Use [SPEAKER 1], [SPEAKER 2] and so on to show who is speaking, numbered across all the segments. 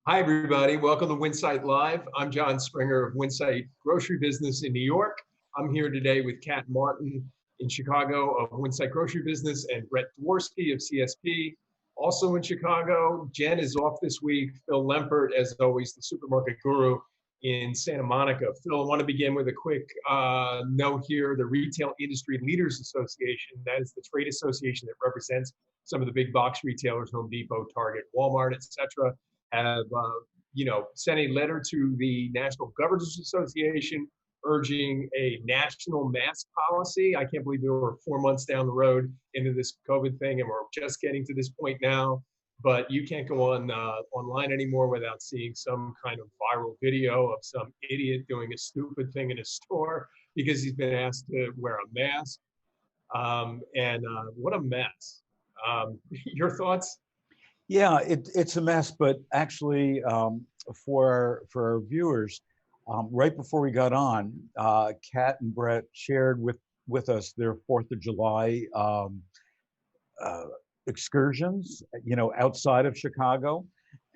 [SPEAKER 1] Hi, everybody. Welcome to Winsight Live. I'm Jon Springer of Winsight Grocery Business in New York. I'm here today with Kat Martin in Chicago of Winsight Grocery Business and Brett Dworsky of CSP, also in Chicago. Jenn is off this week. Phil Lempert, as always, the supermarket guru in Santa Monica. Phil, I want to begin with a quick note here. The Retail Industry Leaders Association, that is the trade association that represents some of the big box retailers, Home Depot, Target, Walmart, etc., have sent a letter to the National Governors Association urging a national mask policy. I can't believe we were 4 months down the road into this COVID thing, and we're just getting to this point now. But you can't go on online anymore without seeing some kind of viral video of some idiot doing a stupid thing in a store because he's been asked to wear a mask. And what a mess. Your thoughts?
[SPEAKER 2] Yeah, it's a mess, but actually, for our viewers, right before we got on, Kat and Brett shared with us their Fourth of July uh, excursions, outside of Chicago,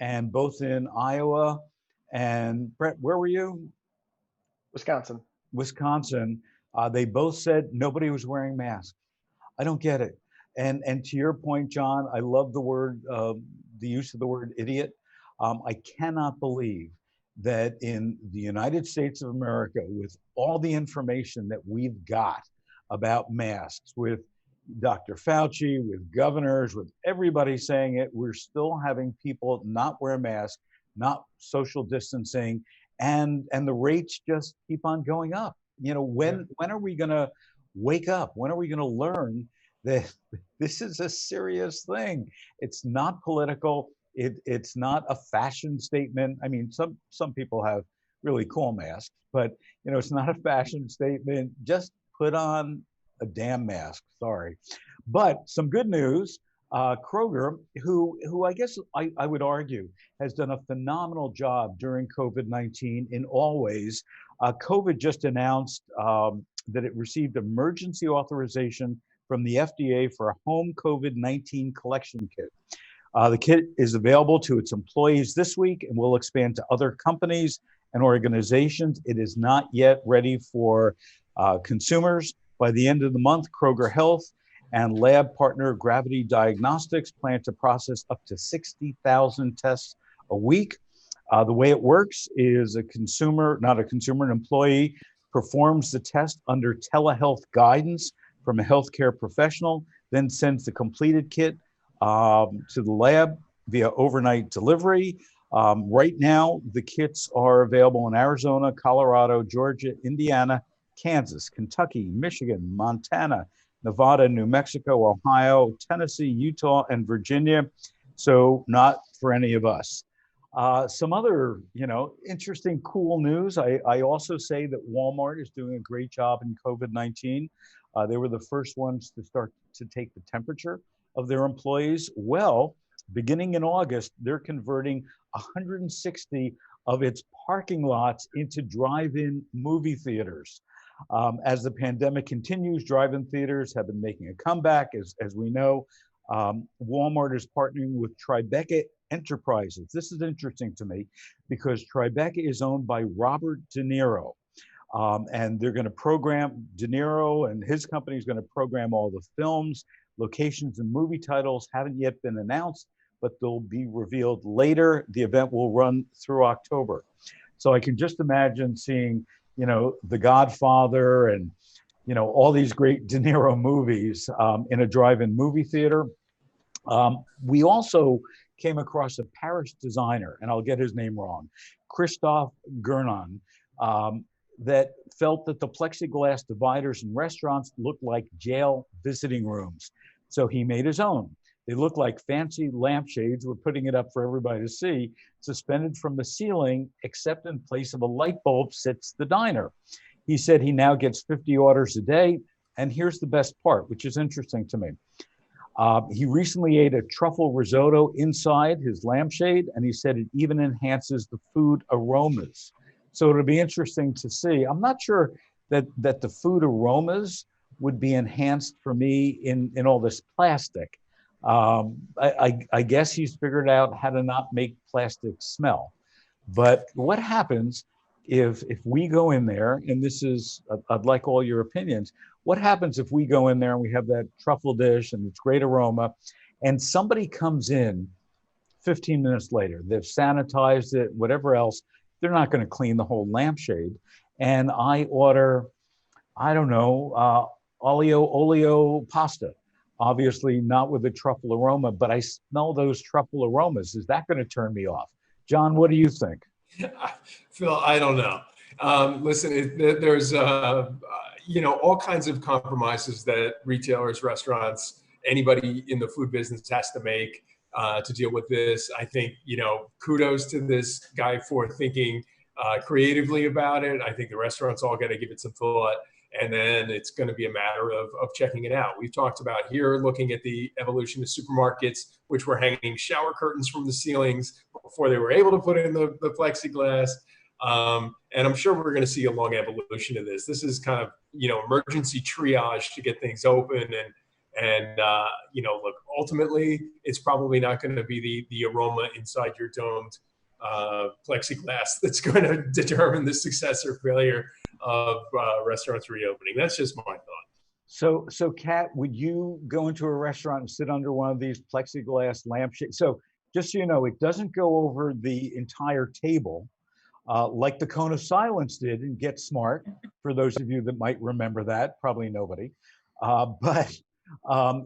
[SPEAKER 2] and both in Iowa. And Brett, where were you?
[SPEAKER 3] Wisconsin.
[SPEAKER 2] Wisconsin. They both said nobody was wearing masks. I don't get it. And to your point, Jon, I love the use of the word idiot. I cannot believe that in the United States of America, with all the information that we've got about masks, with Dr. Fauci, with governors, with everybody saying it, we're still having people not wear masks, not social distancing, and the rates just keep on going up. When are we going to wake up? When are we going to learn that this is a serious thing? It's not political. It's not a fashion statement. I mean, some people have really cool masks, but it's not a fashion statement. Just put on a damn mask. Sorry, but some good news. Kroger, who I guess I would argue has done a phenomenal job during COVID-19 in all ways. COVID just announced that it received emergency authorization from the FDA for a home COVID-19 collection kit. The kit is available to its employees this week and will expand to other companies and organizations. It is not yet ready for consumers. By the end of the month, Kroger Health and lab partner Gravity Diagnostics plan to process up to 60,000 tests a week. The way it works is an employee performs the test under telehealth guidance from a healthcare professional, then sends the completed kit to the lab via overnight delivery. Right now, the kits are available in Arizona, Colorado, Georgia, Indiana, Kansas, Kentucky, Michigan, Montana, Nevada, New Mexico, Ohio, Tennessee, Utah, and Virginia. So not for any of us. Some other, interesting, cool news. I also say that Walmart is doing a great job in COVID-19. They were the first ones to start to take the temperature of their employees. Well, beginning in August, they're converting 160 of its parking lots into drive-in movie theaters. As the pandemic continues, drive-in theaters have been making a comeback. As we know, Walmart is partnering with Tribeca Enterprises. This is interesting to me because Tribeca is owned by Robert De Niro. And they're going to program, De Niro and his company is going to program all the films. Locations and movie titles haven't yet been announced, but they'll be revealed later. The event will run through October. So I can just imagine seeing, The Godfather and, all these great De Niro movies in a drive-in movie theater. We also came across a Paris designer, and I'll get his name wrong, Christophe Guernon, that felt that the plexiglass dividers in restaurants looked like jail visiting rooms. So he made his own. They look like fancy lampshades. We're putting it up for everybody to see, suspended from the ceiling, except in place of a light bulb sits the diner. He said he now gets 50 orders a day. And here's the best part, which is interesting to me. He recently ate a truffle risotto inside his lampshade, and he said it even enhances the food aromas. So it'll be interesting to see. I'm not sure that the food aromas would be enhanced for me in all this plastic. I guess he's figured out how to not make plastic smell. But what happens if we go in there, and this is, I'd like all your opinions, what happens if we go in there and we have that truffle dish and it's great aroma, and somebody comes in 15 minutes later, they've sanitized it, whatever else, they're not going to clean the whole lampshade, and I order, I don't know, olio pasta, obviously not with the truffle aroma, but I smell those truffle aromas. Is that going to turn me off? John, what do you think?
[SPEAKER 1] Phil, I don't know. Listen, there's all kinds of compromises that retailers, restaurants, anybody in the food business has to make to deal with this. I think, kudos to this guy for thinking creatively about it. I think the restaurants all got to give it some thought, and then it's going to be a matter of checking it out. We've talked about here looking at the evolution of supermarkets, which were hanging shower curtains from the ceilings before they were able to put in the plexiglass. And I'm sure we're going to see a long evolution of this. This is kind of, emergency triage to get things open. And look, ultimately, it's probably not going to be the aroma inside your domed plexiglass that's going to determine the success or failure of restaurants reopening. That's just my thought.
[SPEAKER 2] So Kat, would you go into a restaurant and sit under one of these plexiglass lampshades? So just so you know, it doesn't go over the entire table like the cone of silence did in Get Smart, for those of you that might remember that, probably nobody. But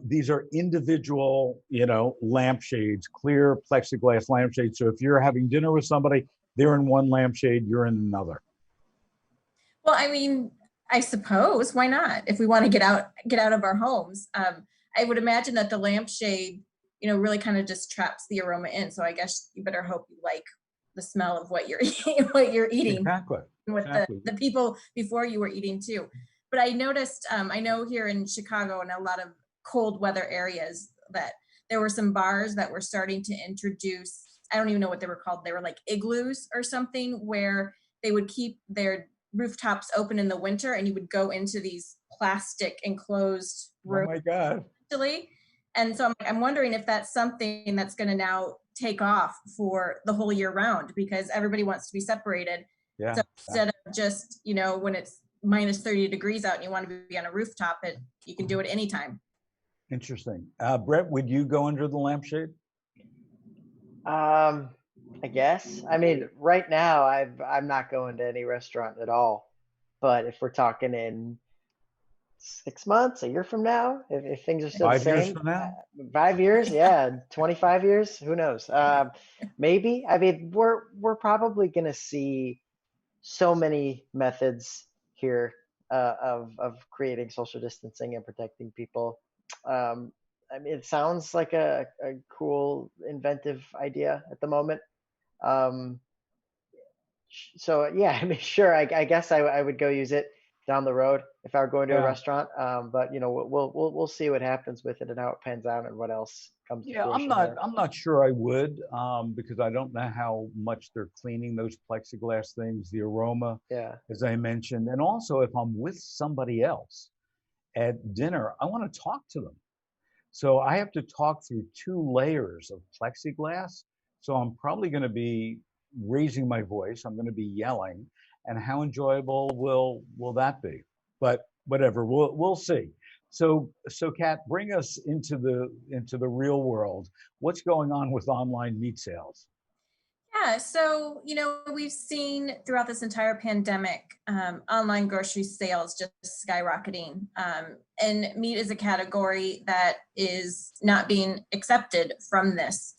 [SPEAKER 2] these are individual, lampshades, clear plexiglass lampshades. So if you're having dinner with somebody, they're in one lampshade, you're in another.
[SPEAKER 4] Well, I mean, I suppose, why not? If we want to get out of our homes, I would imagine that the lampshade, really kind of just traps the aroma in. So I guess you better hope you like the smell of what you're eating.
[SPEAKER 2] Exactly.
[SPEAKER 4] With the people before you were eating too. But I noticed, I know here in Chicago and a lot of cold weather areas, that there were some bars that were starting to introduce, I don't even know what they were called. They were like igloos or something, where they would keep their rooftops open in the winter, and you would go into these plastic enclosed rooms.
[SPEAKER 2] Oh my God.
[SPEAKER 4] Actually. And so I'm wondering if that's something that's going to now take off for the whole year round, because everybody wants to be separated.
[SPEAKER 2] Yeah.
[SPEAKER 4] So instead of just, when it's minus 30 degrees out and you want to be on a rooftop, you can do it anytime.
[SPEAKER 2] Interesting. Brett, would you go under the lampshade?
[SPEAKER 3] I guess. I mean, right now I'm not going to any restaurant at all. But if we're talking in 6 months, a year from now, if things are still the
[SPEAKER 2] 5 years
[SPEAKER 3] same,
[SPEAKER 2] from now?
[SPEAKER 3] 5 years, yeah, 25 years, who knows? Maybe. I mean, we're probably gonna see so many methods here of creating social distancing and protecting people. I mean, it sounds like a cool, inventive idea at the moment. So yeah, I mean, sure. I guess I would go use it down the road if I were going to a restaurant. But we'll see what happens with it and how it pans out and what else comes.
[SPEAKER 2] Yeah, I'm not sure I would, because I don't know how much they're cleaning those plexiglass things, the aroma, as I mentioned, and also if I'm with somebody else at dinner, I want to talk to them. So I have to talk through 2 layers of plexiglass. So I'm probably going to be raising my voice. I'm going to be yelling. And how enjoyable will that be? But whatever, we'll see. So Kat, bring us into the real world. What's going on with online meat sales?
[SPEAKER 4] Yeah, so, we've seen throughout this entire pandemic, online grocery sales just skyrocketing. And meat is a category that is not being accepted from this.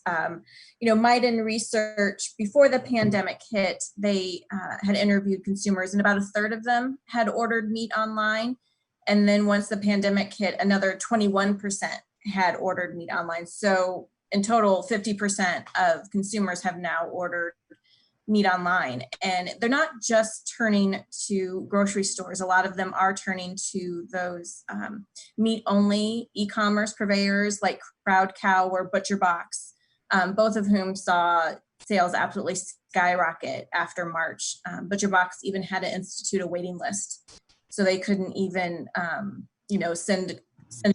[SPEAKER 4] Miden Research, before the pandemic hit, they had interviewed consumers, and about a third of them had ordered meat online. And then once the pandemic hit, another 21% had ordered meat online. So in total, 50% of consumers have now ordered meat online. And they're not just turning to grocery stores. A lot of them are turning to those meat-only e-commerce purveyors like Crowd Cow or Butcher Box, both of whom saw sales absolutely skyrocket after March. Butcher Box even had to institute a waiting list. So they couldn't even, send send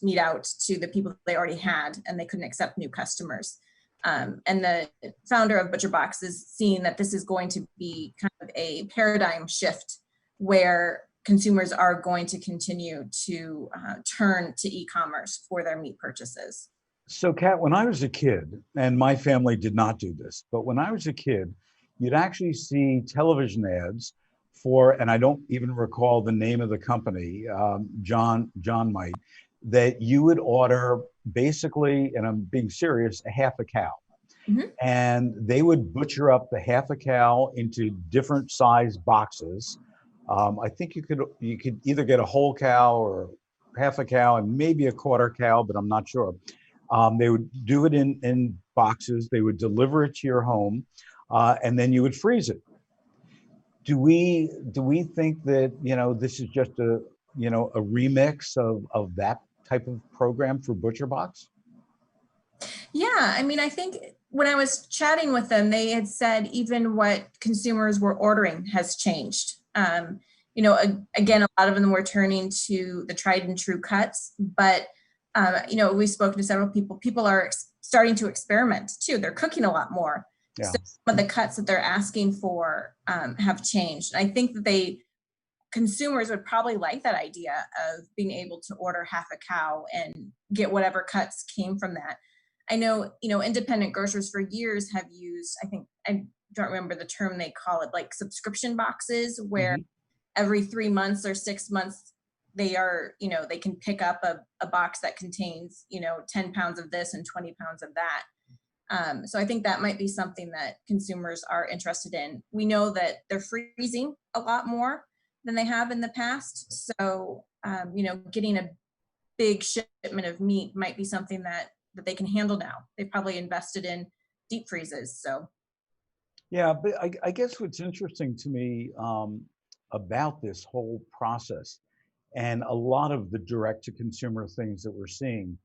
[SPEAKER 4] meat out to the people they already had, and they couldn't accept new customers. And the founder of ButcherBox is seeing that this is going to be kind of a paradigm shift where consumers are going to continue to turn to e-commerce for their meat purchases.
[SPEAKER 2] So, Kat, when I was a kid, and my family did not do this, but when I was a kid, you'd actually see television ads for, and I don't even recall the name of the company, John might, that you would order basically, and I'm being serious, a half a cow.
[SPEAKER 4] Mm-hmm.
[SPEAKER 2] And they would butcher up the half a cow into different size boxes. I think you could either get a whole cow or half a cow and maybe a quarter cow, but I'm not sure. They would do it in boxes. They would deliver it to your home, and then you would freeze it. Do we think that, this is just a remix of that type of program for ButcherBox?
[SPEAKER 4] Yeah, I mean, I think when I was chatting with them, they had said even what consumers were ordering has changed. Again, a lot of them were turning to the tried and true cuts, but we've spoken to several people. People are starting to experiment too. They're cooking a lot more.
[SPEAKER 2] Yeah.
[SPEAKER 4] So some of the cuts that they're asking for have changed. And I think that consumers would probably like that idea of being able to order half a cow and get whatever cuts came from that. I know, independent grocers for years have used, I don't remember the term they call it, like subscription boxes, where every 3 months or 6 months, they are, they can pick up a box that contains, 10 pounds of this and 20 pounds of that. So I think that might be something that consumers are interested in. We know that they're freezing a lot more than they have in the past. So, getting a big shipment of meat might be something that they can handle now. They probably invested in deep freezes. So.
[SPEAKER 2] Yeah, but I guess what's interesting to me about this whole process and a lot of the direct-to-consumer things that we're seeing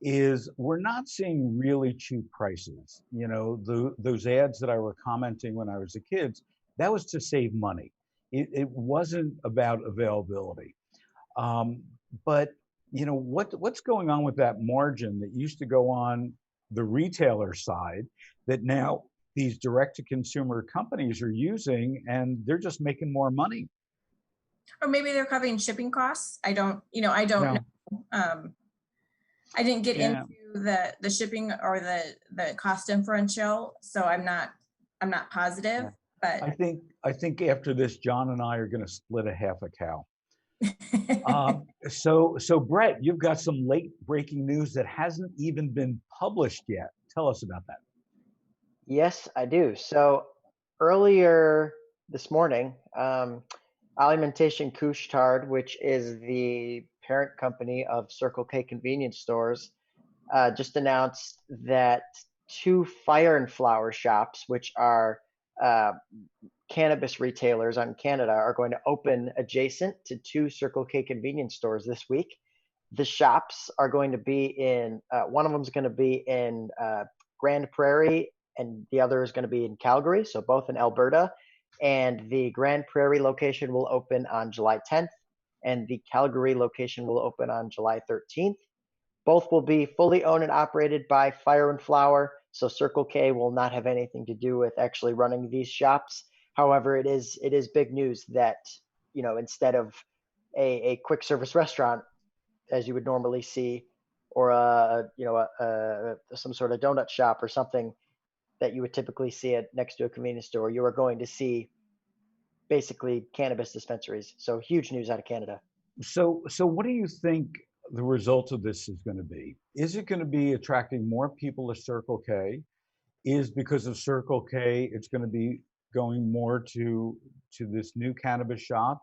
[SPEAKER 2] is we're not seeing really cheap prices. Those ads that I were commenting when I was a kid, that was to save money. It wasn't about availability. But what's going on with that margin that used to go on the retailer side that now these direct-to-consumer companies are using, and they're just making more money?
[SPEAKER 4] Or maybe they're covering shipping costs. I don't know. I didn't get into the shipping or the cost differential, so I'm not positive.
[SPEAKER 2] Yeah.
[SPEAKER 4] But
[SPEAKER 2] I think after this, John and I are going to split a half a cow. So Brett, you've got some late breaking news that hasn't even been published yet. Tell us about that.
[SPEAKER 3] Yes, I do. So earlier this morning, Alimentation Couche-Tard, which is the parent company of Circle K convenience stores, just announced that 2 Fire and Flower shops, which are cannabis retailers on Canada, are going to open adjacent to 2 Circle K convenience stores this week. The shops are going to be in, one of them is going to be in Grand Prairie, and the other is going to be in Calgary, so both in Alberta. And the Grand Prairie location will open on July 10th, and the Calgary location will open on July 13th. Both will be fully owned and operated by Fire and Flower, so Circle K will not have anything to do with actually running these shops. However, it is big news that, instead of a quick service restaurant, as you would normally see, or some sort of donut shop or something that you would typically see it next to a convenience store, you are going to see basically cannabis dispensaries. So huge news out of Canada.
[SPEAKER 2] So what do you think the result of this is going to be? Is it going to be attracting more people to Circle K? Is because of Circle K, it's going to be going more to this new cannabis shop?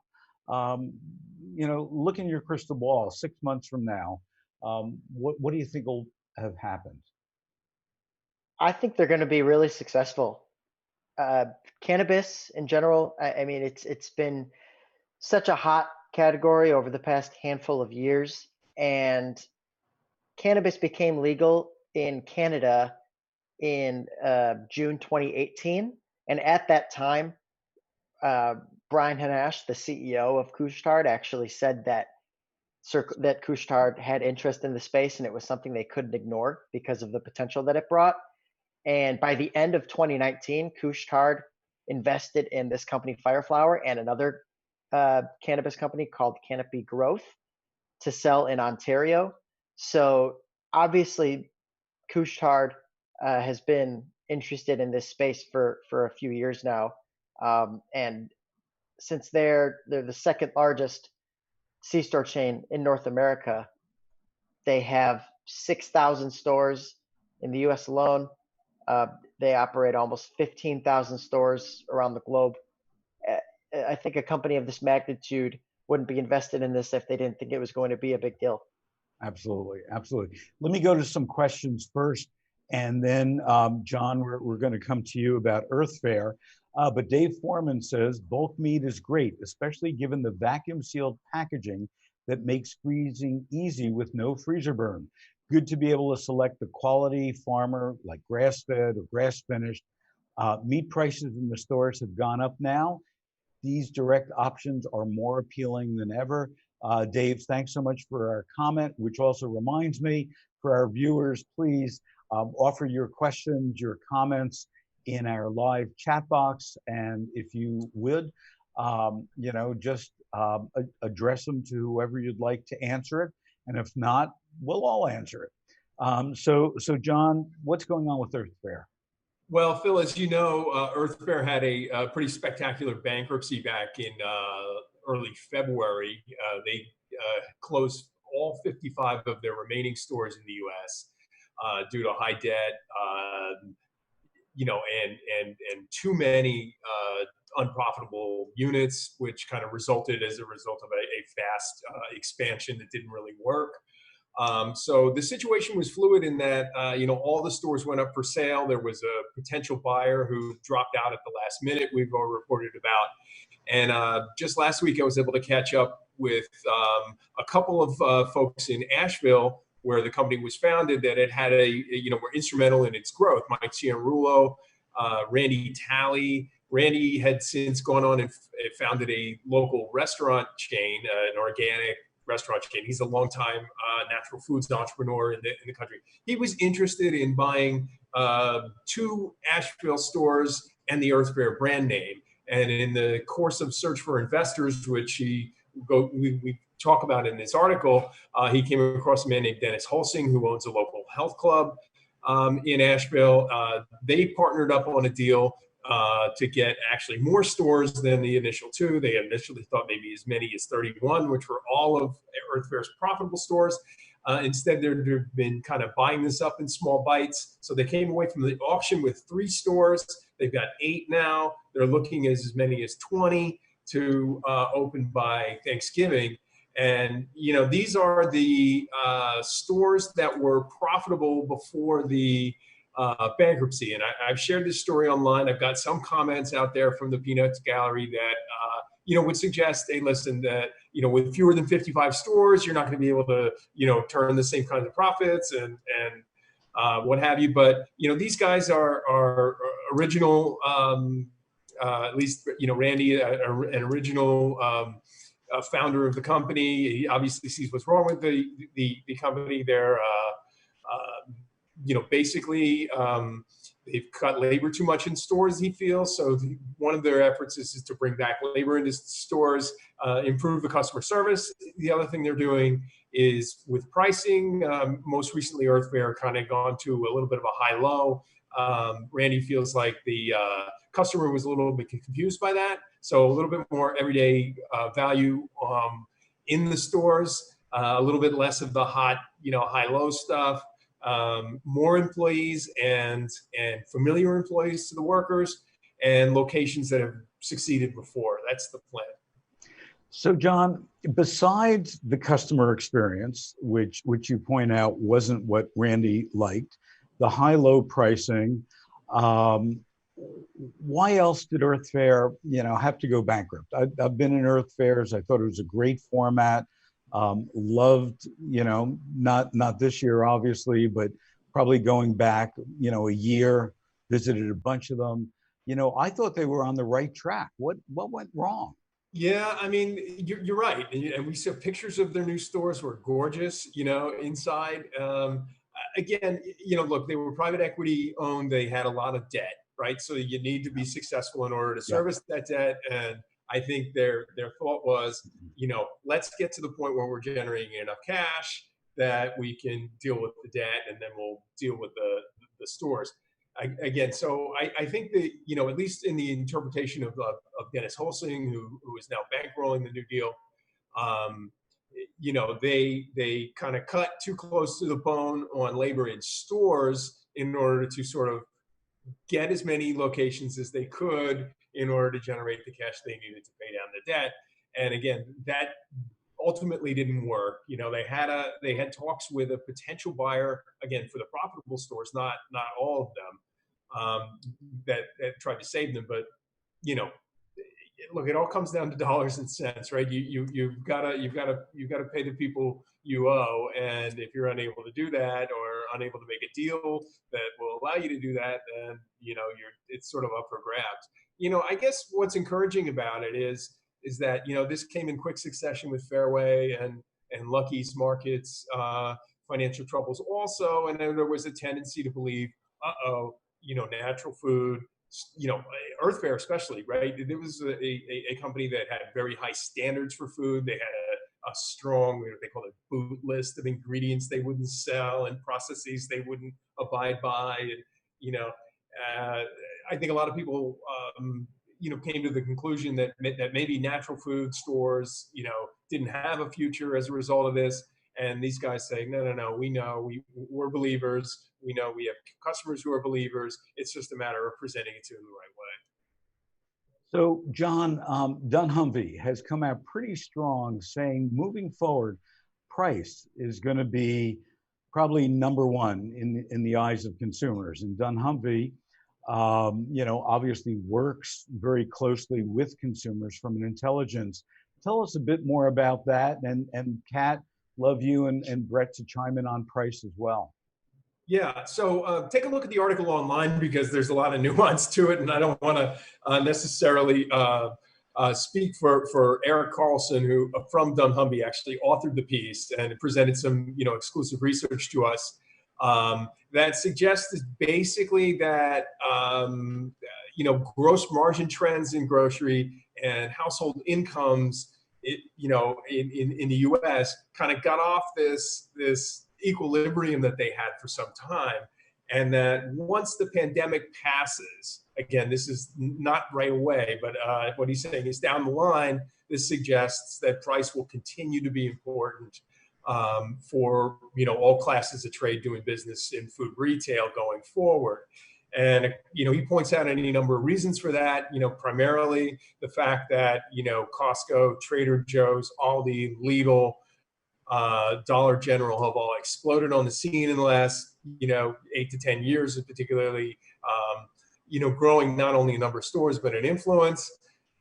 [SPEAKER 2] Look in your crystal ball. 6 months from now, what do you think will have happened?
[SPEAKER 3] I think they're going to be really successful. Cannabis in general, I mean, it's been such a hot category over the past handful of years, and cannabis became legal in Canada in June 2018. And at that time, Brian Hanash, the CEO of Couche-Tard, actually said that that Couche-Tard had interest in the space, and it was something they couldn't ignore because of the potential that it brought. And by the end of 2019, Couche-Tard invested in this company, Fireflower, and another cannabis company called Canopy Growth to sell in Ontario. So obviously, Couche-Tard has been interested in this space for a few years now. And since they're the second largest C-store chain in North America, they have 6,000 stores in the US alone. They operate almost 15,000 stores around the globe. I think a company of this magnitude wouldn't be invested in this if they didn't think it was going to be a big deal.
[SPEAKER 2] Absolutely, absolutely. Let me go to some questions first, and then John, we're going to come to you about Earth Fare. But Dave Foreman says bulk meat is great, especially given the vacuum sealed packaging that makes freezing easy with no freezer burn. Good to be able to select the quality farmer, like grass-fed or grass-finished. Meat prices in the stores have gone up now. These direct options are more appealing than ever. Dave, thanks so much for our comment, which also reminds me, for our viewers, please offer your questions, your comments in our live chat box. And if you would, just address them to whoever you'd like to answer it. And if not, we'll all answer it. So John, what's going on with Earth Fare?
[SPEAKER 1] Well, Phil, as you know, Earth Fare had a pretty spectacular bankruptcy back in early February. They closed all 55 of their remaining stores in the U.S. Due to high debt, and too many unprofitable units, which kind of resulted as a result of a fast expansion that didn't really work. So the situation was fluid in that, all the stores went up for sale. There was a potential buyer who dropped out at the last minute, we've all reported about. And just last week, I was able to catch up with a couple of folks in Asheville, where the company was founded, that it had were instrumental in its growth. Mike Cianrulo, Randy Talley. Randy had since gone on and founded a local restaurant chain, an organic restaurant chain. He's a longtime natural foods entrepreneur in the country. He was interested in buying 2 Asheville stores and the Earth Fare brand name. And in the course of search for investors, which we talk about in this article, he came across a man named Dennis Holsing, who owns a local health club in Asheville. They partnered up on a deal to get actually more stores than the initial 2. They initially thought maybe as many as 31, which were all of Earth Fare's profitable stores. Instead, they've been kind of buying this up in small bites. So they came away from the auction with 3 stores. They've got 8 now. They're looking at as many as 20 to open by Thanksgiving. And, these are the stores that were profitable before the bankruptcy. And I've shared this story online. I've got some comments out there from the Peanuts Gallery that, would suggest, hey, listen, that, with fewer than 55 stores, you're not going to be able to, turn the same kinds of profits and what have you. But, these guys are original, at least, Randy, an original founder of the company. He obviously sees what's wrong with the company. They're, basically, they've cut labor too much in stores, he feels. So one of their efforts is to bring back labor into stores, improve the customer service. The other thing they're doing is with pricing. Most recently, Earth Fare kind of gone to a little bit of a high-low. Randy feels like the customer was a little bit confused by that. So a little bit more everyday value in the stores, a little bit less of the hot, high-low stuff. More employees and familiar employees to the workers, and locations that have succeeded before. That's the plan.
[SPEAKER 2] So John, besides the customer experience, which you point out wasn't what Randy liked, the high-low pricing, why else did Earth Fare, have to go bankrupt? I've been in Earth Fairs. I thought it was a great format. Loved, not this year, obviously, but probably going back, a year, visited a bunch of them. I thought they were on the right track. What went wrong?
[SPEAKER 1] Yeah, I mean, you're right. And we saw pictures of their new stores were gorgeous, inside. Again, look, they were private equity owned. They had a lot of debt, right? So you need to be successful in order to
[SPEAKER 2] Yeah.
[SPEAKER 1] service that debt. And I think their thought was, let's get to the point where we're generating enough cash that we can deal with the debt, and then we'll deal with the stores. Again, so I think that, at least in the interpretation of Dennis Holsing, who is now bankrolling the New Deal, um, they kind of cut too close to the bone on labor in stores in order to sort of get as many locations as they could in order to generate the cash they needed to pay down the debt. And again, that ultimately didn't work. They had talks with a potential buyer, again, for the profitable stores, not all of them, that tried to save them. But you know, look, it all comes down to dollars and cents, right? You've gotta pay the people you owe, and if you're unable to do that or unable to make a deal that will allow you to do that, then it's sort of up for grabs. I guess what's encouraging about it is that this came in quick succession with Fairway and Lucky's Markets financial troubles also, and then there was a tendency to believe, natural food, Earth Fare especially, right? There was a company that had very high standards for food. They had a strong, what they call a boot list of ingredients they wouldn't sell and processes they wouldn't abide by. And, I think a lot of people, came to the conclusion that maybe natural food stores, didn't have a future as a result of this. And these guys say, no, we know, we're believers. We know we have customers who are believers. It's just a matter of presenting it to them the right way.
[SPEAKER 2] So, John, Dunnhumby has come out pretty strong saying moving forward, price is going to be probably number one in the eyes of consumers. And Dunnhumby, obviously works very closely with consumers from an intelligence. Tell us a bit more about that. And Kat, love you and Brett to chime in on price as well.
[SPEAKER 1] Yeah, so take a look at the article online because there's a lot of nuance to it, and I don't want to necessarily speak for Eric Carlson, who from Dunnhumby actually authored the piece and presented some exclusive research to us that suggests basically that gross margin trends in grocery and household incomes, in the U.S. kind of got off this equilibrium that they had for some time, and that once the pandemic passes, again, this is not right away, but what he's saying is down the line, this suggests that price will continue to be important for all classes of trade doing business in food retail going forward. And he points out any number of reasons for that. Primarily the fact that Costco, Trader Joe's, Aldi, Lidl, Dollar General have all exploded on the scene in the last 8 to 10 years, particularly growing not only a number of stores but an influence.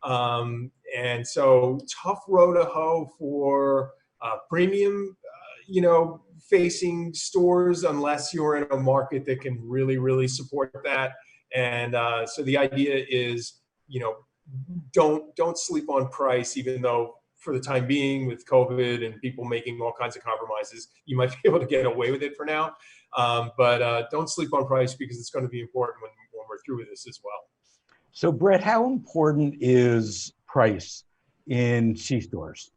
[SPEAKER 1] And so tough row to hoe for premium facing stores unless you're in a market that can really support that. And so the idea is don't sleep on price, even though for the time being with COVID and people making all kinds of compromises, you might be able to get away with it for now. But don't sleep on price because it's going to be important when we're through with this as well.
[SPEAKER 2] So Brett, how important is price in C-stores?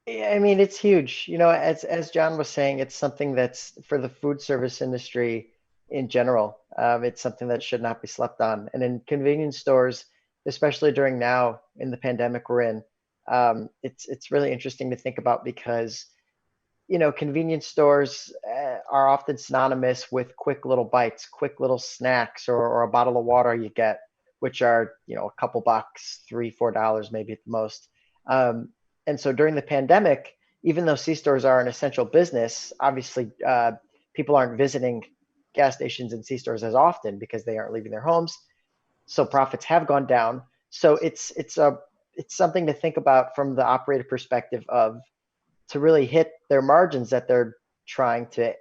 [SPEAKER 3] I mean, it's huge. As John was saying, it's something that's for the food service industry in general. It's something that should not be slept on. And in convenience stores, especially during now in the pandemic we're in, it's really interesting to think about because, convenience stores are often synonymous with quick little bites, quick little snacks, or a bottle of water you get, which are, a couple bucks, $3, $4 maybe at the most. And so during the pandemic, even though C-stores are an essential business, obviously people aren't visiting gas stations and C-stores as often because they aren't leaving their homes. So profits have gone down. So it's something to think about from the operator perspective to really hit their margins that they're trying to,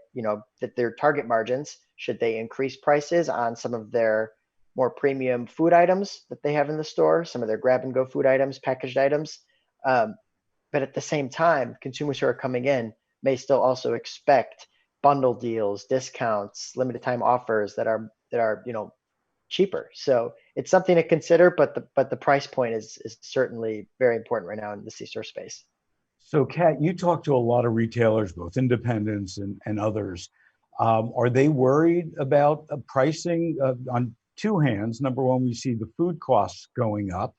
[SPEAKER 3] that their target margins, should they increase prices on some of their more premium food items that they have in the store, some of their grab and go food items, packaged items. But at the same time, consumers who are coming in may still also expect bundle deals, discounts, limited time offers that are cheaper. So it's something to consider, but the price point is certainly very important right now in the C-store space.
[SPEAKER 2] So Kat, you talk to a lot of retailers, both independents and others. Are they worried about pricing on two hands? Number one, we see the food costs going up.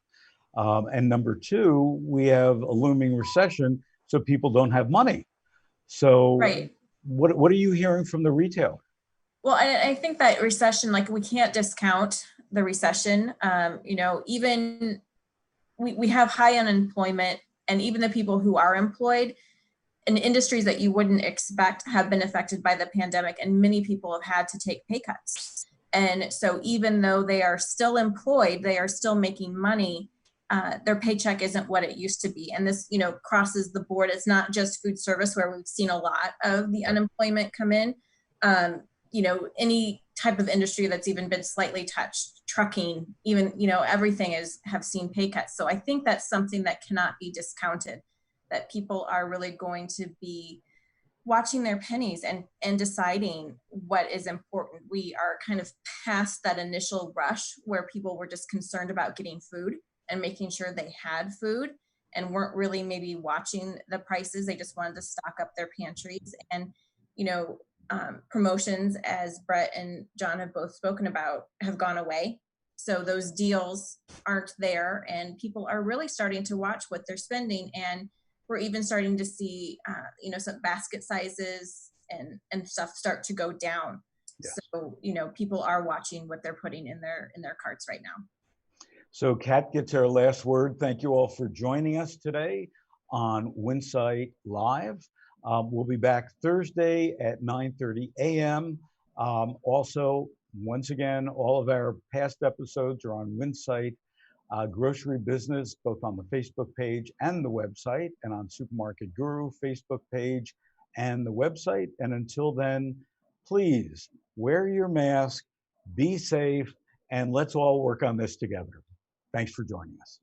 [SPEAKER 2] And number two, we have a looming recession, so people don't have money. So
[SPEAKER 4] Right.
[SPEAKER 2] What are you hearing from the retailer?
[SPEAKER 4] Well, I think that recession, like, we can't discount the recession. Even we have high unemployment, and even the people who are employed in industries that you wouldn't expect have been affected by the pandemic, and many people have had to take pay cuts. And so even though they are still employed, they are still making money. Their paycheck isn't what it used to be. And this, crosses the board. It's not just food service where we've seen a lot of the unemployment come in. Any type of industry that's even been slightly touched, trucking, even, everything have seen pay cuts. So I think that's something that cannot be discounted, that people are really going to be watching their pennies and deciding what is important. We are kind of past that initial rush where people were just concerned about getting food and making sure they had food and weren't really maybe watching the prices. They just wanted to stock up their pantries. And, promotions, as Brett and John have both spoken about, have gone away. So those deals aren't there, and people are really starting to watch what they're spending. And we're even starting to see, some basket sizes and stuff start to go down. Yes. So, people are watching what they're putting in their carts right now.
[SPEAKER 2] So Kat gets our last word. Thank you all for joining us today on Winsight Live. We'll be back Thursday at 9:30 a.m. Also, once again, all of our past episodes are on Winsight Grocery Business, both on the Facebook page and the website, and on Supermarket Guru Facebook page and the website. And until then, please wear your mask, be safe, and let's all work on this together. Thanks for joining us.